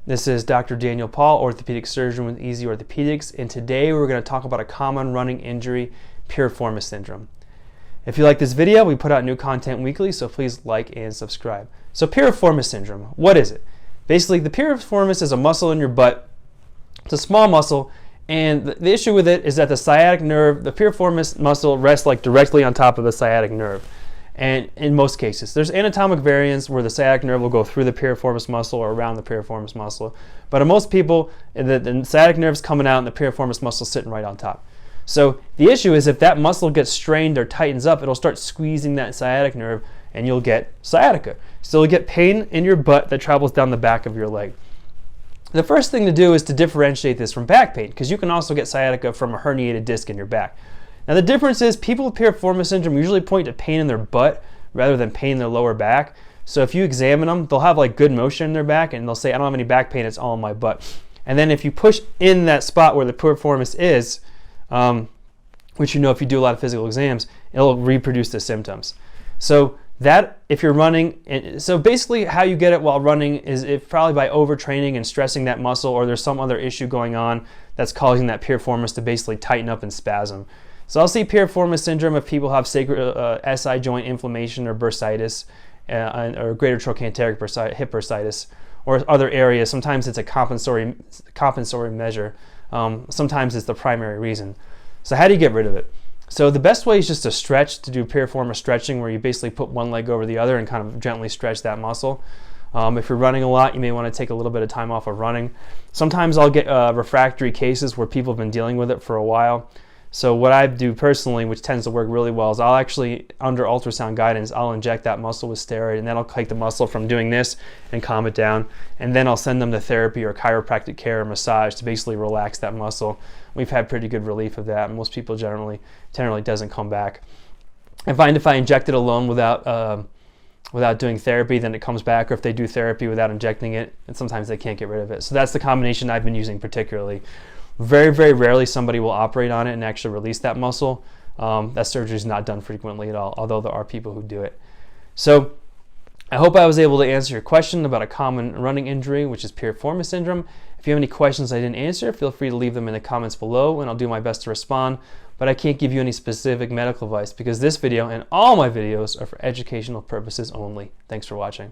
This is Dr. Daniel Paul, orthopedic surgeon with Easy Orthopedics, and today we're going to talk about a common running injury, piriformis syndrome. If you like this video, we put out new content weekly, so please like and subscribe. So piriformis syndrome, what is it? Basically, the piriformis is a muscle in your butt. It's a small muscle, and the issue with it is that the sciatic nerve, the piriformis muscle rests like directly on top of the sciatic nerve. And in most cases, there's anatomic variants where the sciatic nerve will go through the piriformis muscle or around the piriformis muscle. But in most people, the sciatic nerve's coming out and the piriformis muscle sitting right on top. So the issue is if that muscle gets strained or tightens up, it'll start squeezing that sciatic nerve and you'll get sciatica. So you'll get pain in your butt that travels down the back of your leg. The first thing to do is to differentiate this from back pain, because you can also get sciatica from a herniated disc in your back. Now the difference is people with piriformis syndrome usually point to pain in their butt rather than pain in their lower back. So if you examine them, they'll have like good motion in their back and they'll say, I don't have any back pain, it's all in my butt. And then if you push in that spot where the piriformis is, which you know if you do a lot of physical exams, it'll reproduce the symptoms. So that if you're running, so basically how you get it while running is probably by overtraining and stressing that muscle, or there's some other issue going on that's causing that piriformis to basically tighten up and spasm. So I'll see piriformis syndrome if people have sacral SI joint inflammation or bursitis, or greater trochanteric hip bursitis, or other areas. Sometimes it's a compensatory measure. Sometimes it's the primary reason. So how do you get rid of it? So the best way is just to stretch, to do piriformis stretching, where you basically put one leg over the other and kind of gently stretch that muscle. If you're running a lot, you may want to take a little bit of time off of running. Sometimes I'll get refractory cases where people have been dealing with it for a while. So what I do personally, which tends to work really well, is I'll actually, under ultrasound guidance, I'll inject that muscle with steroid, and then I'll take the muscle from doing this and calm it down. And then I'll send them to therapy or chiropractic care or massage to basically relax that muscle. We've had pretty good relief of that, and most people generally doesn't come back. I find if I inject it alone without doing therapy, then it comes back, or if they do therapy without injecting it, and sometimes they can't get rid of it. So that's the combination I've been using particularly. Very, very rarely somebody will operate on it and actually release that muscle. That surgery is not done frequently at all, although there are people who do it. So I hope I was able to answer your question about a common running injury, which is piriformis syndrome. If you have any questions I didn't answer, feel free to leave them in the comments below and I'll do my best to respond. But I can't give you any specific medical advice because this video and all my videos are for educational purposes only. Thanks for watching.